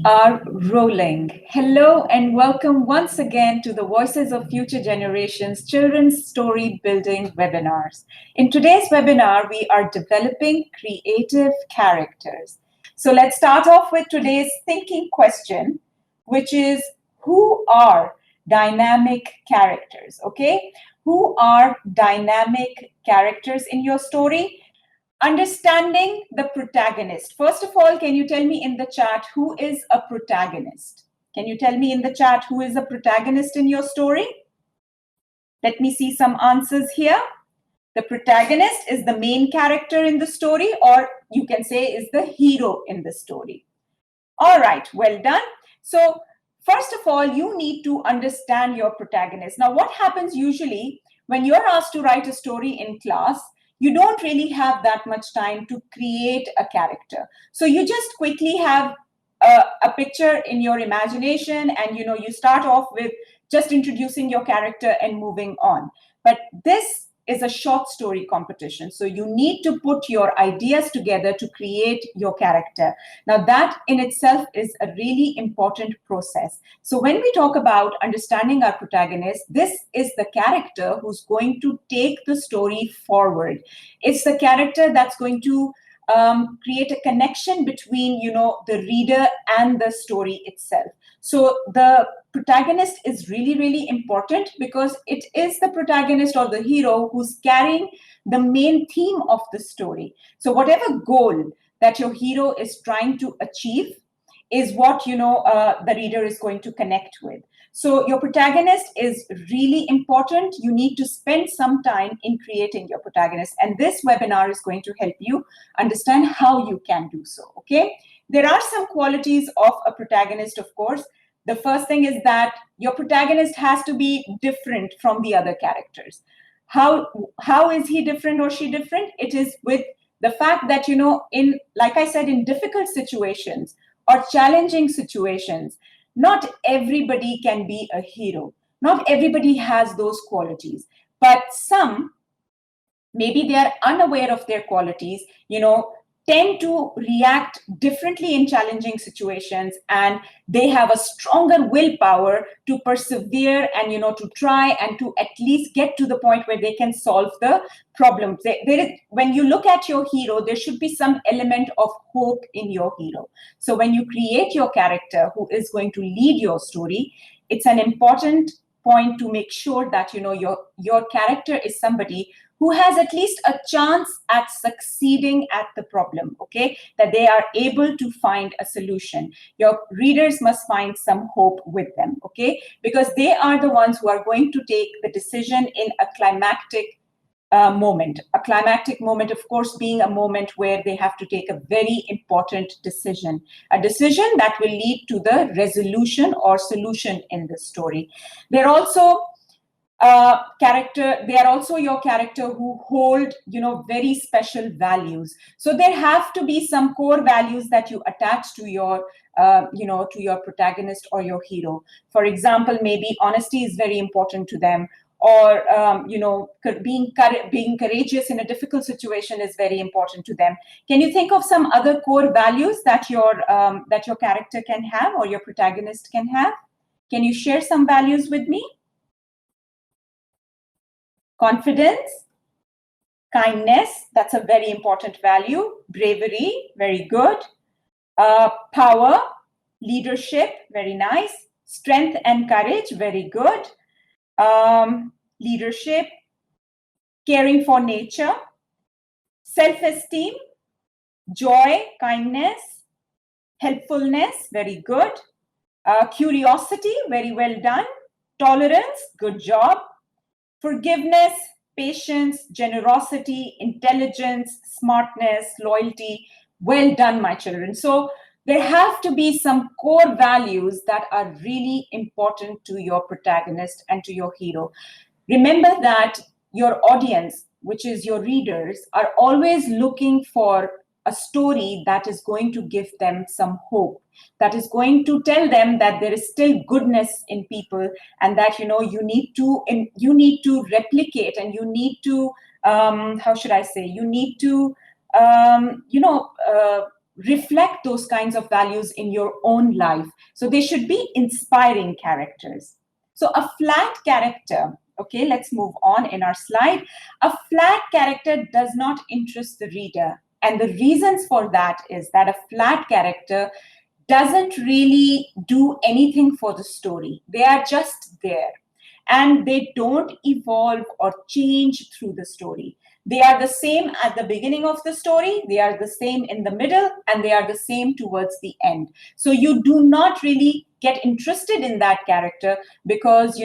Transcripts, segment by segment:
Are rolling. Hello and welcome once again to the Voices of Future Generations Children's Story Building webinars. In today's webinar, we are developing creative characters. So let's start off with today's thinking question, which is who are dynamic characters? Okay, who are dynamic characters in your story? Understanding the protagonist. First of all, can you tell me in the chat who is a protagonist? Can you tell me in the chat who is a protagonist in your story? Let me see some answers here. The protagonist is the main character in the story, or you can say is the hero in the story. All right, well done. So first of all, you need to understand your protagonist. Now, what happens usually when you're asked to write a story in class, you don't really have that much time to create a character. So you just quickly have a picture in your imagination, and you start off with just introducing your character and moving on. But this is a short story competition. So you need to put your ideas together to create your character. Now, that in itself is a really important process. So when we talk about understanding our protagonist, this is the character who's going to take the story forward. It's the character that's going to create a connection between, the reader and the story itself. So the protagonist is really, really important because it is the protagonist or the hero who's carrying the main theme of the story. So whatever goal that your hero is trying to achieve is what, the reader is going to connect with. So your protagonist is really important. You need to spend some time in creating your protagonist. And this webinar is going to help you understand how you can do so, okay? There are some qualities of a protagonist, of course. The first thing is that your protagonist has to be different from the other characters. How is he different or she different? It is with the fact that, in, like I said, in difficult situations or challenging situations, not everybody can be a hero. Not everybody has those qualities, but some, maybe they are unaware of their qualities, tend to react differently in challenging situations, and they have a stronger willpower to persevere and, to try and to at least get to the point where they can solve the problems. When you look at your hero, there should be some element of hope in your hero. So when you create your character who is going to lead your story, it's an important point to make sure that, your character is somebody who has at least a chance at succeeding at the problem, okay? That they are able to find a solution. Your readers must find some hope with them, okay? Because they are the ones who are going to take the decision in a climactic moment. A climactic moment, of course, being a moment where they have to take a very important decision. A decision that will lead to the resolution or solution in the story. They're also they are also your character who hold, very special values. So there have to be some core values that you attach to your, to your protagonist or your hero. For example, maybe honesty is very important to them, or, being courageous in a difficult situation is very important to them. Can you think of some other core values that your character can have or your protagonist can have? Can you share some values with me? Confidence, kindness, that's a very important value. Bravery, very good. Power, leadership, very nice. Strength and courage, very good. Leadership, caring for nature. Self-esteem, joy, kindness. Helpfulness, very good. Curiosity, very well done. Tolerance, good job. Forgiveness, patience, generosity, intelligence, smartness, loyalty. Well done, my children. So there have to be some core values that are really important to your protagonist and to your hero. Remember that your audience, which is your readers, are always looking for a story that is going to give them some hope, that is going to tell them that there is still goodness in people, and that you need to replicate, and you need to you need to reflect those kinds of values in your own life. So they should be inspiring characters. So a flat character, okay, let's move on in our slide. A flat character does not interest the reader. And the reasons for that is that a flat character doesn't really do anything for the story. They are just there. And they don't evolve or change through the story. They are the same at the beginning of the story, they are the same in the middle, and they are the same towards the end. So you do not really get interested in that character because,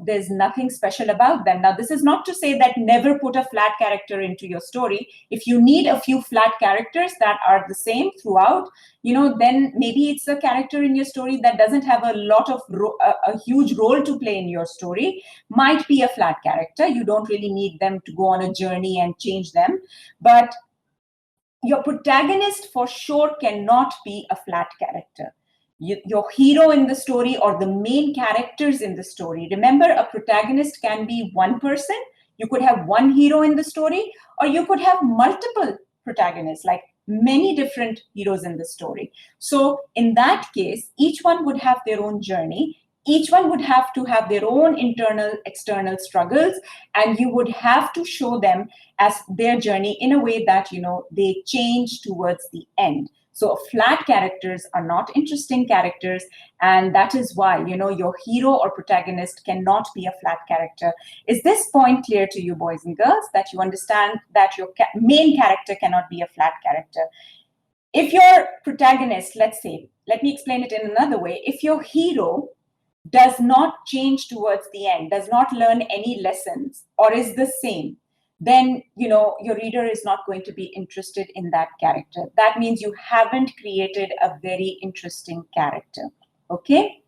there's nothing special about them. Now, this is not to say that never put a flat character into your story. If you need a few flat characters that are the same throughout, then maybe it's a character in your story that doesn't have a lot of a huge role to play in your story, might be a flat character. You don't really need them to go on a journey and change them. But your protagonist for sure cannot be a flat character. Your hero in the story or the main characters in the story. Remember, a protagonist can be one person. You could have one hero in the story, or you could have multiple protagonists, like many different heroes in the story. So in that case, each one would have their own journey. Each one would have to have their own internal, external struggles, and you would have to show them as their journey in a way that, they change towards the end. So flat characters are not interesting characters, and that is why, your hero or protagonist cannot be a flat character. Is this point clear to you, boys and girls, that you understand that your main character cannot be a flat character? If your protagonist, let me explain it in another way. If your hero does not change towards the end, does not learn any lessons, or is the same, then your reader is not going to be interested in that character. That means you haven't created a very interesting character. Okay?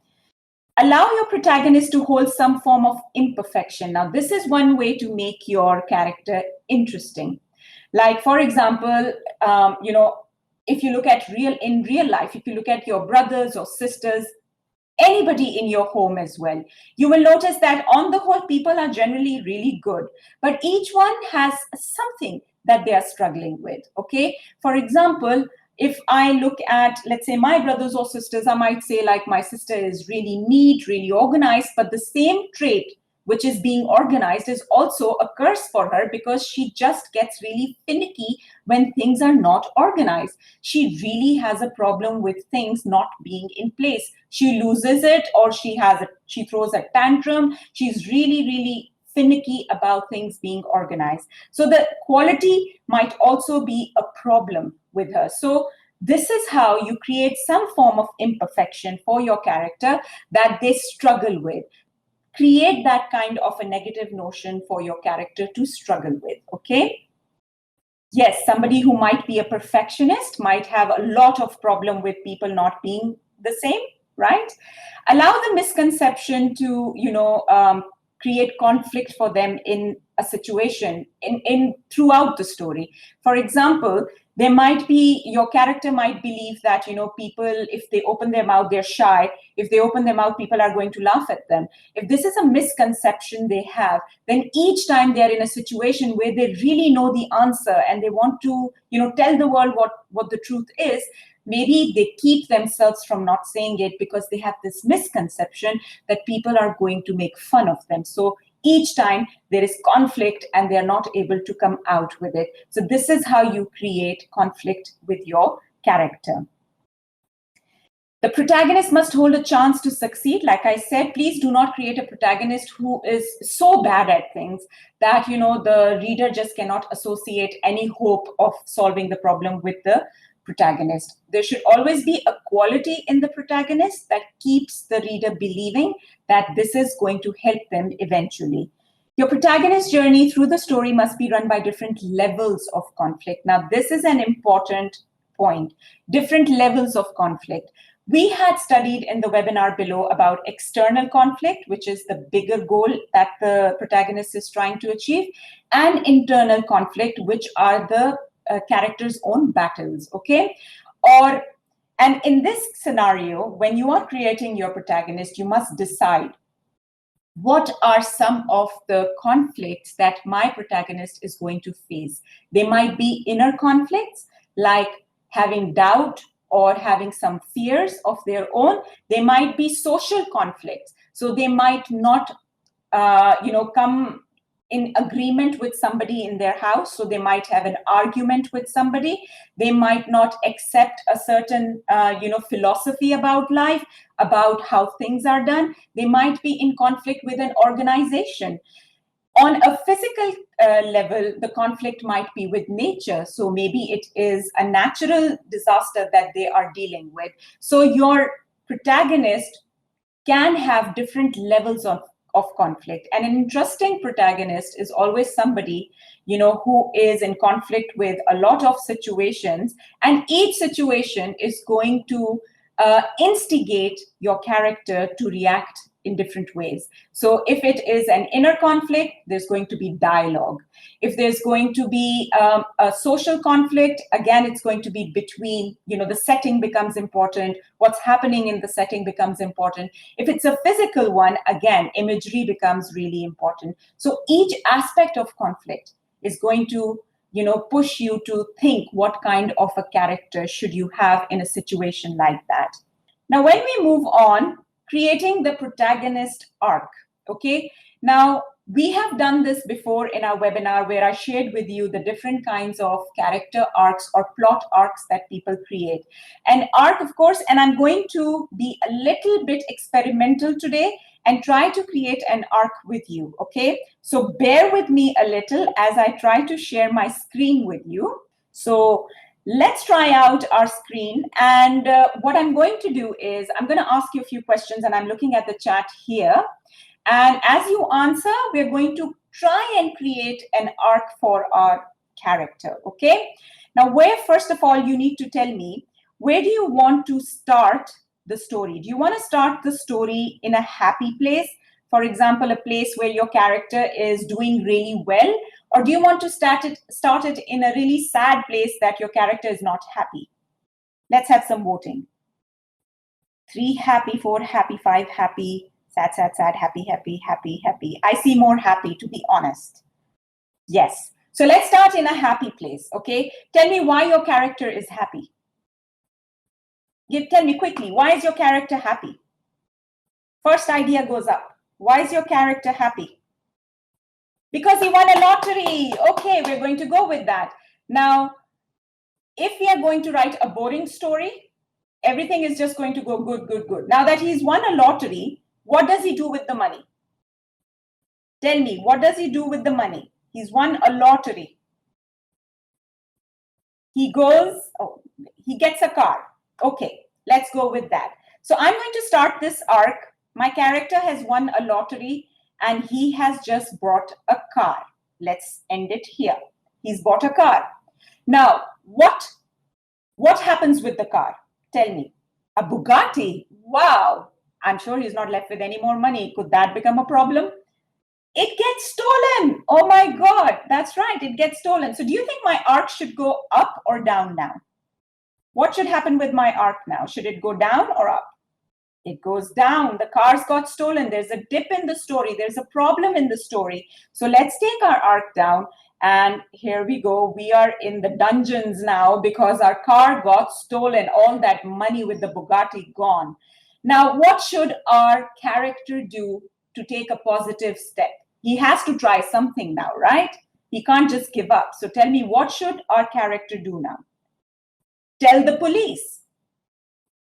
Allow your protagonist to hold some form of imperfection. Now, this is one way to make your character interesting. Like, for example, if you look at in real life, if you look at your brothers or sisters, anybody in your home as well, you will notice that on the whole, people are generally really good, but each one has something that they are struggling with. Okay, for example, if I look at, let's say, my brothers or sisters, I might say, like, my sister is really neat, really organized, but the same trait, which is being organized, is also a curse for her because she just gets really finicky when things are not organized. She really has a problem with things not being in place. She loses it, or she throws a tantrum. She's really, really finicky about things being organized. So the quality might also be a problem with her. So this is how you create some form of imperfection for your character that they struggle with. Create that kind of a negative notion for your character to struggle with. Okay? Yes, somebody who might be a perfectionist might have a lot of problem with people not being the same, right? Allow the misconception to, create conflict for them in a situation in throughout the story. For example, your character might believe that, people, if they open their mouth, they're shy. If they open their mouth, people are going to laugh at them. If this is a misconception they have, then each time they're in a situation where they really know the answer and they want to, tell the world what the truth is, maybe they keep themselves from not saying it because they have this misconception that people are going to make fun of them. So each time there is conflict and they're not able to come out with it. So this is how you create conflict with your character. The protagonist must hold a chance to succeed. Like I said, please do not create a protagonist who is so bad at things that, the reader just cannot associate any hope of solving the problem with the protagonist. There should always be a quality in the protagonist that keeps the reader believing that this is going to help them eventually. Your protagonist's journey through the story must be run by different levels of conflict. Now, this is an important point. Different levels of conflict. We had studied in the webinar below about external conflict, which is the bigger goal that the protagonist is trying to achieve, and internal conflict, which are the character's own battles, okay? And in this scenario, when you are creating your protagonist, you must decide what are some of the conflicts that my protagonist is going to face. They might be inner conflicts, like having doubt, or having some fears of their own. They might be social conflicts. So they might not, come in agreement with somebody in their house. So they might have an argument with somebody. They might not accept a certain, philosophy about life, about how things are done. They might be in conflict with an organization. On a physical level, the conflict might be with nature. So maybe it is a natural disaster that they are dealing with. So your protagonist can have different levels of conflict. And an interesting protagonist is always somebody, who is in conflict with a lot of situations. And each situation is going to instigate your character to react in different ways. So if it is an inner conflict, there's going to be dialogue. If there's going to be a social conflict, again, it's going to be between, the setting becomes important. What's happening in the setting becomes important. If it's a physical one, again, imagery becomes really important. So each aspect of conflict is going to, push you to think what kind of a character should you have in a situation like that. Now, when we move on, creating the protagonist arc, okay? Now, we have done this before in our webinar where I shared with you the different kinds of character arcs or plot arcs that people create. An arc, of course, and I'm going to be a little bit experimental today and try to create an arc with you, okay? So bear with me a little as I try to share my screen with you. So let's try out our screen. And what I'm going to do is I'm going to ask you a few questions, and I'm looking at the chat here. And as you answer, we're going to try and create an arc for our character, okay? Now, first of all, you need to tell me, where do you want to start the story? Do you want to start the story in a happy place? For example, a place where your character is doing really well? Or do you want to start it in a really sad place that your character is not happy? Let's have some voting. 3 happy, 4 happy, 5 happy, sad, sad, sad, happy, happy, happy, happy. I see more happy, to be honest. Yes. So let's start in a happy place, okay? Tell me why your character is happy. Tell me quickly, why is your character happy? First idea goes up. Why is your character happy? Because he won a lottery. Okay, we're going to go with that. Now, if we are going to write a boring story, everything is just going to go good, good, good. Now that he's won a lottery, what does he do with the money? Tell me, what does he do with the money? He's won a lottery. He gets a car. Okay, let's go with that. So I'm going to start this arc. My character has won a lottery and he has just bought a car. Let's end it here. He's bought a car. Now, what happens with the car? Tell me. A Bugatti? Wow. I'm sure he's not left with any more money. Could that become a problem? It gets stolen. Oh my God. That's right. It gets stolen. So do you think my arc should go up or down now? What should happen with my arc now? Should it go down or up? It goes down. The cars got stolen. There's a dip in the story. There's a problem in the story. So let's take our arc down. And here we go. We are in the dungeons now because our car got stolen. All that money with the Bugatti gone. Now, what should our character do to take a positive step? He has to try something now, right? He can't just give up. So tell me, what should our character do now? Tell the police.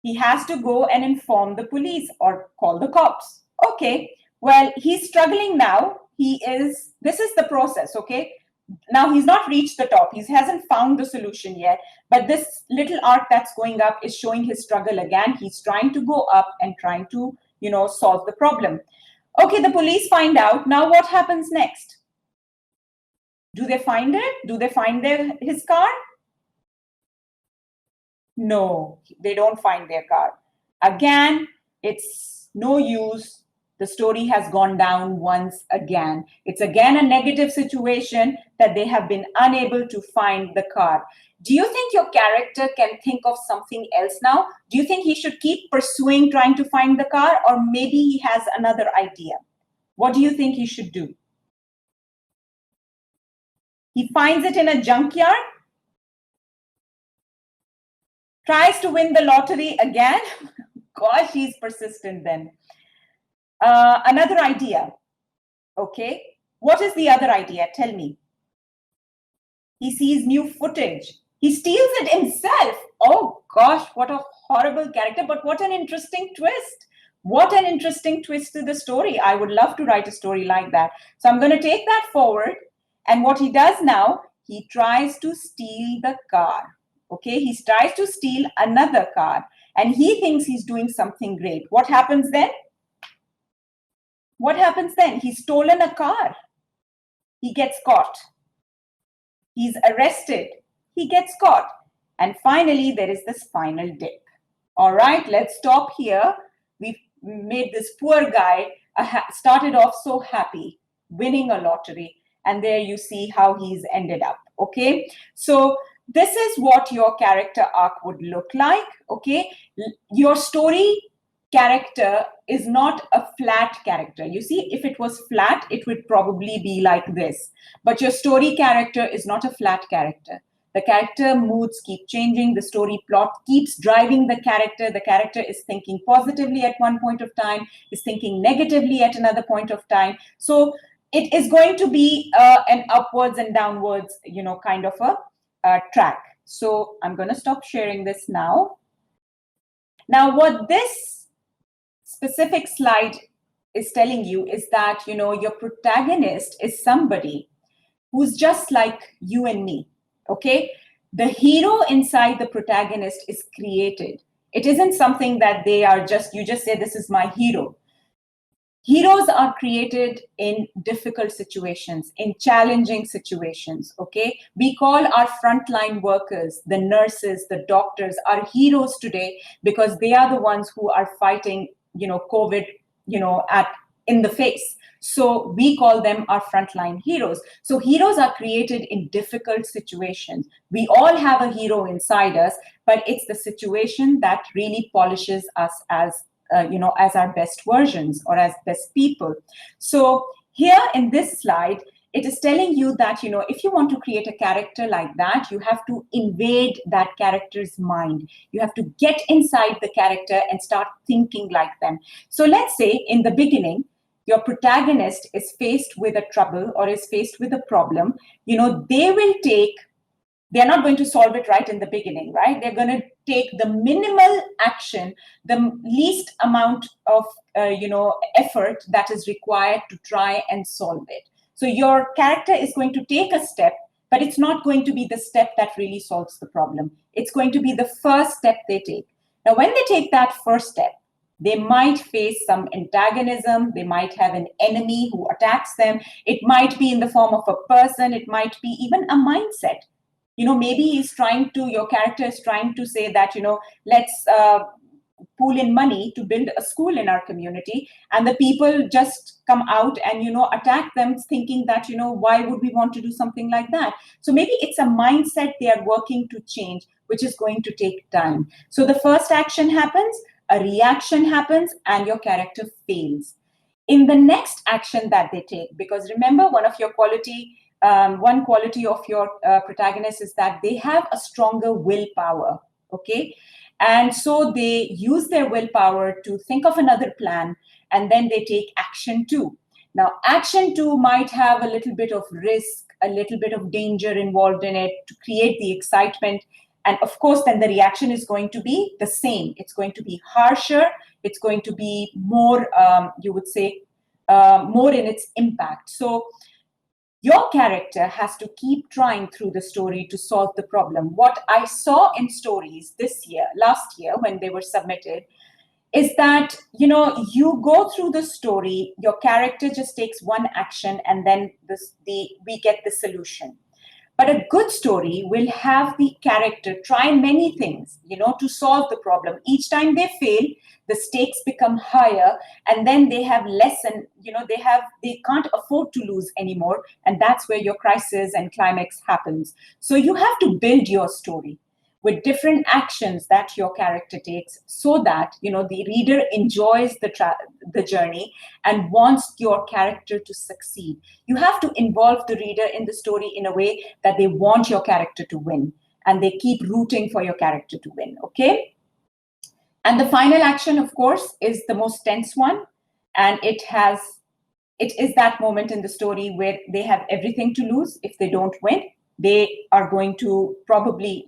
He has to go and inform the police or call the cops. Okay, well, he's struggling now. This is the process, okay? Now he's not reached the top. He hasn't found the solution yet. But this little arc that's going up is showing his struggle again. He's trying to go up and trying to, solve the problem. Okay, the police find out. Now what happens next? Do they find it? Do they find his car? No, they don't find their car. Again, it's no use. The story has gone down once again. It's again a negative situation that they have been unable to find the car. Do you think your character can think of something else now? Do you think he should keep pursuing, trying to find the car, or maybe he has another idea? What do you think he should do? He finds it in a junkyard. Tries to win the lottery again. Gosh, he's persistent then. Another idea. Okay. What is the other idea? Tell me. He sees new footage. He steals it himself. Oh gosh, what a horrible character, but what an interesting twist. What an interesting twist to the story. I would love to write a story like that. So I'm going to take that forward. And what he does now, he tries to steal the car. Okay, he tries to steal another car and he thinks he's doing something great. What happens then? What happens then? He's stolen a car. He gets caught. He's arrested. He gets caught. And finally, there is this final dip. All right, let's stop here. We've made this poor guy started off so happy, winning a lottery. And there you see how he's ended up. Okay, so this is what your character arc would look like. Okay, your story character is not a flat character. You see, if it was flat, it would probably be like this. But your story character is not a flat character. The character moods keep changing. The story plot keeps driving the character. The character is thinking positively at one point of time, is thinking negatively at another point of time. So it is going to be an upwards and downwards, kind of a track. So I'm going to stop sharing this now. Now, what this specific slide is telling you is that, your protagonist is somebody who's just like you and me, okay? The hero inside the protagonist is created. It isn't something that you just say, this is my hero. Heroes are created in difficult situations, in challenging situations, okay? We call our frontline workers, the nurses, the doctors, our heroes today because they are the ones who are fighting, COVID, in the face. So we call them our frontline heroes. So heroes are created in difficult situations. We all have a hero inside us, but it's the situation that really polishes us as our best versions or as best people. So here in this slide, it is telling you that, if you want to create a character like that, you have to invade that character's mind. You have to get inside the character and start thinking like them. So let's say in the beginning, your protagonist is faced with a trouble or is faced with a problem. They're not going to solve it right in the beginning, right? They're going to take the minimal action, the least amount of, effort that is required to try and solve it. So your character is going to take a step, but it's not going to be the step that really solves the problem. It's going to be the first step they take. Now, when they take that first step, they might face some antagonism. They might have an enemy who attacks them. It might be in the form of a person. It might be even a mindset. Maybe your character is trying to say that, let's pool in money to build a school in our community. And the people just come out and, attack them thinking that, why would we want to do something like that? So maybe it's a mindset they are working to change, which is going to take time. So the first action happens, a reaction happens, and your character fails. In the next action that they take, because remember, one quality of your protagonist is that they have a stronger willpower, okay? And so they use their willpower to think of another plan, and then they take action 2. Now, action 2 might have a little bit of risk, a little bit of danger involved in it to create the excitement. And of course, then the reaction is going to be the same. It's going to be harsher. It's going to be more, more in its impact. So your character has to keep trying through the story to solve the problem. What I saw in stories last year, when they were submitted, is that, you go through the story, your character just takes one action, and then we get the solution. But a good story will have the character try many things, to solve the problem. Each time they fail, the stakes become higher, and then they have lesson, they can't afford to lose anymore. And that's where your crisis and climax happens. So you have to build your story with different actions that your character takes so that, the reader enjoys the journey and wants your character to succeed. You have to involve the reader in the story in a way that they want your character to win. and they keep rooting for your character to win. Okay. And the final action, of course, is the most tense one. And it is that moment in the story where they have everything to lose. If they don't win, they are going to probably,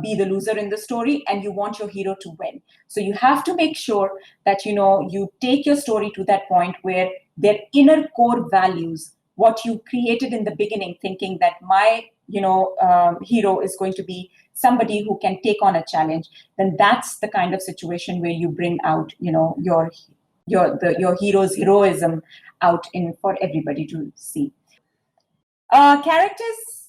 be the loser in the story, and you want your hero to win. So you have to make sure that, you take your story to that point where their inner core values, what you created in the beginning, thinking that my, hero is going to be somebody who can take on a challenge, then that's the kind of situation where you bring out, your hero's heroism out in for everybody to see. Characters.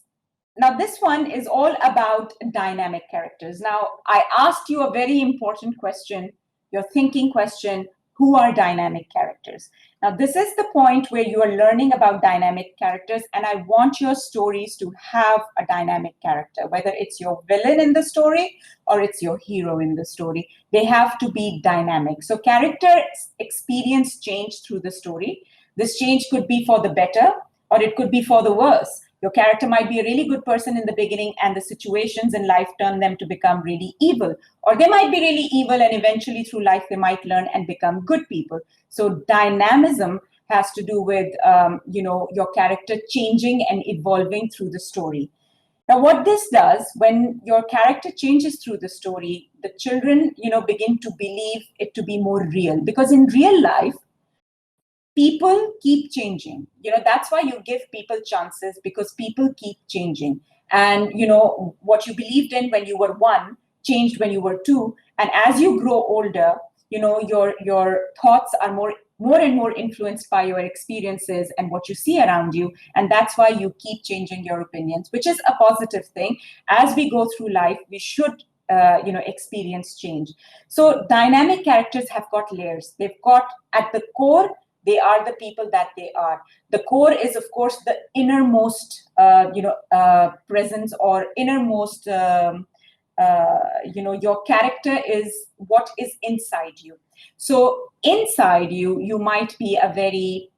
Now, this one is all about dynamic characters. Now, I asked you a very important question, your thinking question: who are dynamic characters? Now, this is the point where you are learning about dynamic characters, and I want your stories to have a dynamic character, whether it's your villain in the story or it's your hero in the story. They have to be dynamic. So characters experience change through the story. This change could be for the better, or it could be for the worse. Your character might be a really good person in the beginning, and the situations in life turn them to become really evil. Or they might be really evil, and eventually through life they might learn and become good people. So dynamism has to do with, your character changing and evolving through the story. Now, what this does, when your character changes through the story, the children, begin to believe it to be more real. Because in real life, people keep changing. That's why you give people chances, because people keep changing. And what you believed in when you were one changed when you were two, and as you grow older, your thoughts are more and more influenced by your experiences and what you see around you, and that's why you keep changing your opinions, which is a positive thing. As we go through life, we should experience change. So dynamic characters have got layers. They've got, at the core, they are the people that they are. The core is, of course, the innermost, presence, or innermost, your character is what is inside you. So inside you, you might be a very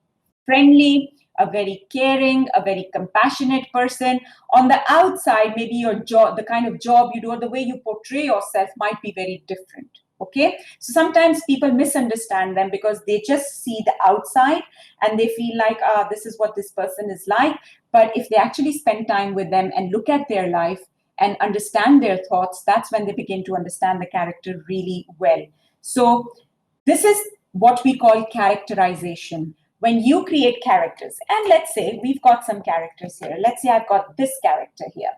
friendly, a very caring, a very compassionate person. On the outside, maybe your job, the kind of job you do, or the way you portray yourself might be very different. Okay, so sometimes people misunderstand them because they just see the outside and they feel like, this is what this person is like. But if they actually spend time with them and look at their life and understand their thoughts, that's when they begin to understand the character really well. So this is what we call characterization. When you create characters, and let's say we've got some characters here. Let's say I've got this character here.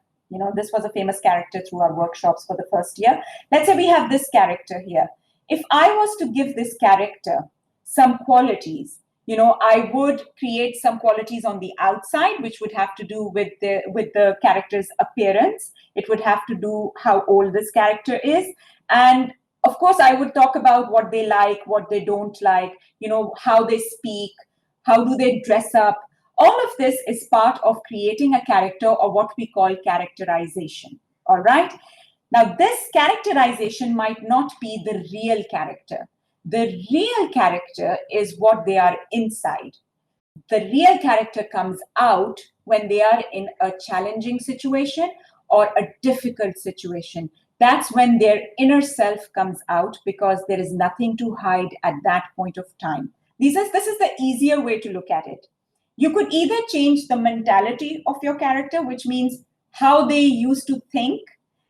This was a famous character through our workshops for the first year. Let's say we have this character here. If I was to give this character some qualities, I would create some qualities on the outside, which would have to do with the character's appearance. It would have to do how old this character is. And of course, I would talk about what they like, what they don't like, how they speak, how do they dress up. All of this is part of creating a character, or what we call characterization. All right. Now, this characterization might not be the real character. The real character is what they are inside. The real character comes out when they are in a challenging situation or a difficult situation. That's when their inner self comes out, because there is nothing to hide at that point of time. This is the easier way to look at it. You could either change the mentality of your character, which means how they used to think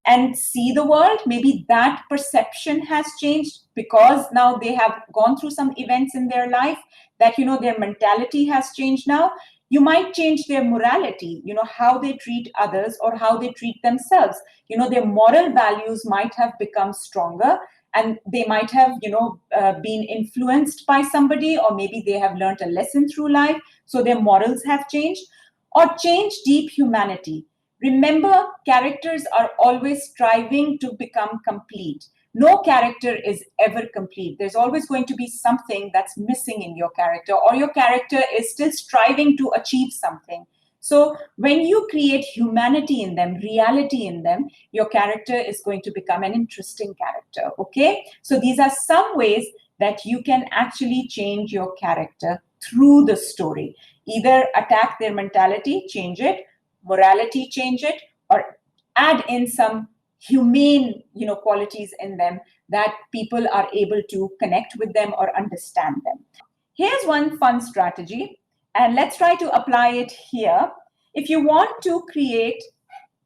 and see the world. Maybe that perception has changed because now they have gone through some events in their life that, their mentality has changed now. You might change their morality, how they treat others or how they treat themselves. Their moral values might have become stronger, and they might have, been influenced by somebody, or maybe they have learned a lesson through life. So their morals have changed, or change deep humanity. Remember, characters are always striving to become complete. No character is ever complete. There's always going to be something that's missing in your character, or your character is still striving to achieve something. So when you create humanity in them, reality in them, your character is going to become an interesting character. Okay? So these are some ways that you can actually change your character through the story. Either attack their mentality, change it, morality, change it, or add in some humane, qualities in them that people are able to connect with them or understand them. Here's one fun strategy, and let's try to apply it here. If you want to create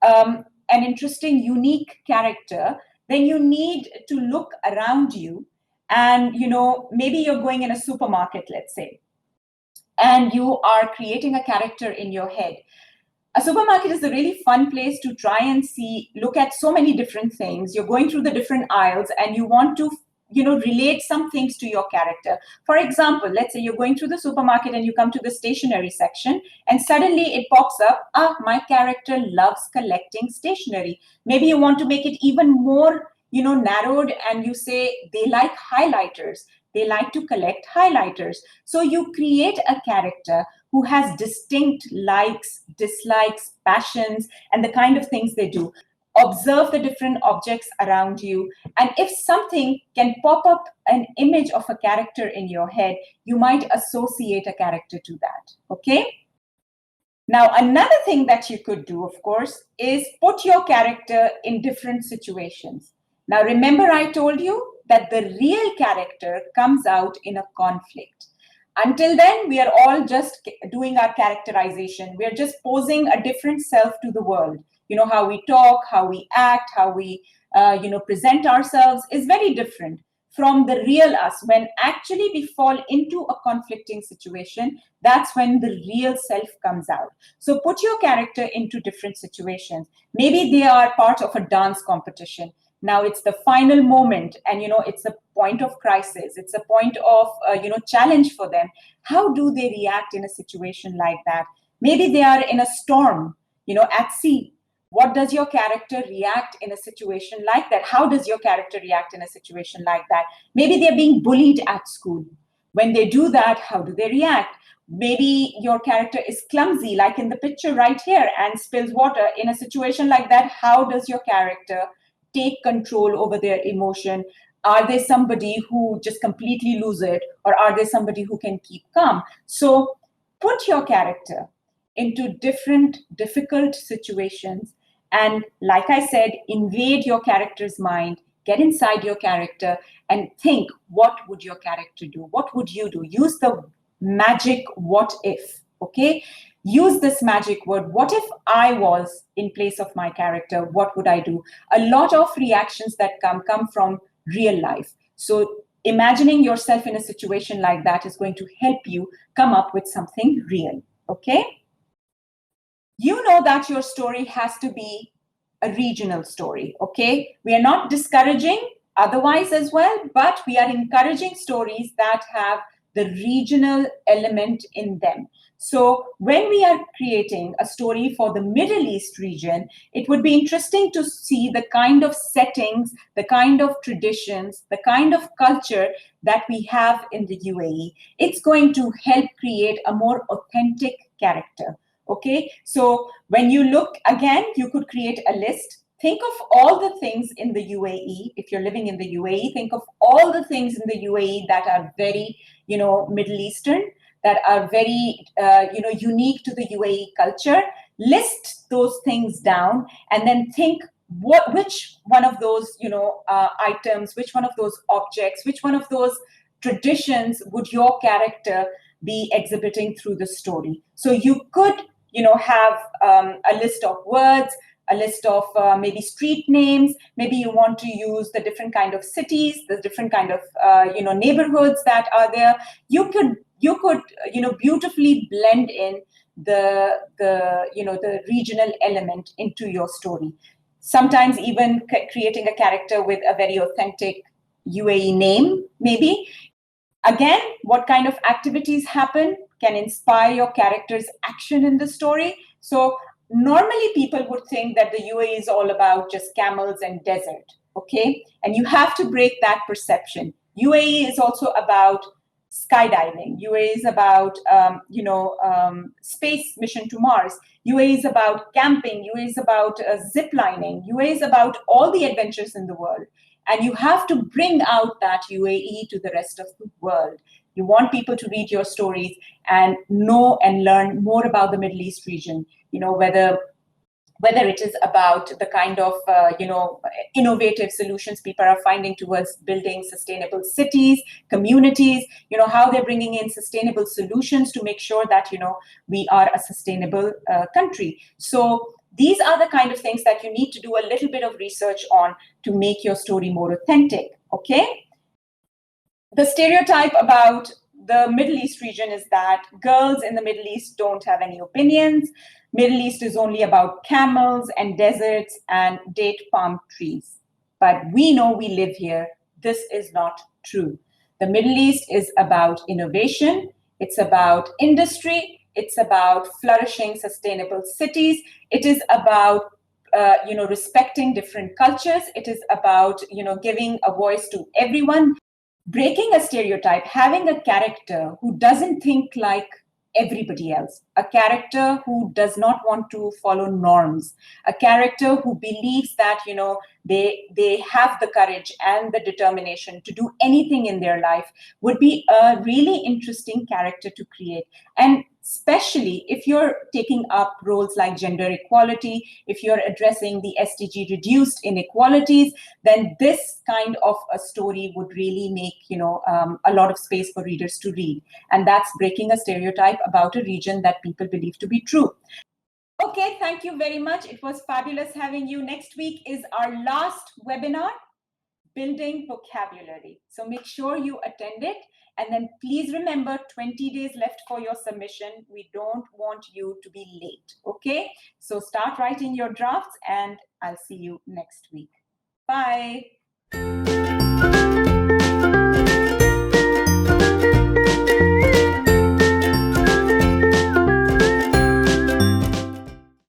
an interesting, unique character, then you need to look around you. And, maybe you're going in a supermarket, let's say, and you are creating a character in your head. A supermarket is a really fun place to try and look at so many different things. You're going through the different aisles and you want to, relate some things to your character. For example, let's say you're going through the supermarket and you come to the stationery section, and suddenly it pops up, my character loves collecting stationery. Maybe you want to make it even more, narrowed, and you say they like highlighters. They like to collect highlighters. So you create a character who has distinct likes, dislikes, passions, and the kind of things they do. Observe the different objects around you. And if something can pop up an image of a character in your head, you might associate a character to that. Okay? Now, another thing that you could do, of course, is put your character in different situations. Now, remember I told you that the real character comes out in a conflict. Until then, we are all just doing our characterization. We are just posing a different self to the world. How we talk, how we act, how we, present ourselves is very different from the real us. When actually we fall into a conflicting situation, that's when the real self comes out. So put your character into different situations. Maybe they are part of a dance competition. Now it's the final moment, and it's a point of crisis. It's a point of challenge for them. How do they react in a situation like that? Maybe they are in a storm, at sea. What does your character react in a situation like that? How does your character react in a situation like that? Maybe they're being bullied at school. When they do that, how do they react? Maybe your character is clumsy, like in the picture right here, and spills water. In a situation like that, how does your character take control over their emotion? Are they somebody who just completely lose it, or are they somebody who can keep calm? So put your character into different difficult situations, and like I said, invade your character's mind, get inside your character and think, what would your character do? What would you do? Use the magic what if. Okay, use this magic word. What if I was in place of my character? What would I do? A lot of reactions that come from real life. So imagining yourself in a situation like that is going to help you come up with something real. Okay, you know that your story has to be a regional story. Okay, we are not discouraging otherwise as well, but we are encouraging stories that have the regional element in them. So when we are creating a story for the Middle East region, it would be interesting to see the kind of settings, the kind of traditions, the kind of culture that we have in the UAE. It's going to help create a more authentic character. Okay, so when you look again, you could create a list. Think of all the things in the UAE. If you're living in the UAE, think of all the things in the UAE that are very, Middle Eastern, that are very, unique to the UAE culture. List those things down, and then think which one of those, items, which one of those objects, which one of those traditions would your character be exhibiting through the story. So you could, have a list of words, a list of maybe street names. Maybe you want to use the different kind of cities, the different kind of neighborhoods that are there. You could beautifully blend in the regional element into your story. Sometimes even creating a character with a very authentic UAE name, maybe. Again, what kind of activities happen can inspire your character's action in the story. So normally people would think that the UAE is all about just camels and desert, okay? And you have to break that perception. UAE is also about skydiving. UAE is about, space mission to Mars. UAE is about camping. UAE is about zip lining. UAE is about all the adventures in the world. And you have to bring out that UAE to the rest of the world. You want people to read your stories and know and learn more about the Middle East region, whether whether it is about the kind of innovative solutions people are finding towards building sustainable cities, communities, how they're bringing in sustainable solutions to make sure that we are a sustainable country. So these are the kind of things that you need to do a little bit of research on to make your story more authentic. Okay. The stereotype about the Middle East region is that girls in the Middle East don't have any opinions. Middle East is only about camels and deserts and date palm trees. But we know, we live here. This is not true. The Middle East is about innovation. It's about industry. It's about flourishing, sustainable cities. It is about respecting different cultures. It is about giving a voice to everyone, breaking a stereotype, having a character who doesn't think like everybody else, a character who does not want to follow norms, a character who believes that they have the courage and the determination to do anything in their life, would be a really interesting character to create. And especially if you're taking up roles like gender equality, if you're addressing the SDG reduced inequalities, then this kind of a story would really make a lot of space for readers to read. And that's breaking a stereotype about a region that people believe to be true. Okay, thank you very much. It was fabulous having you. Next week is our last webinar, Building Vocabulary. So make sure you attend it. And then please remember, 20 days left for your submission. We don't want you to be late. Okay, so start writing your drafts and I'll see you next week. Bye.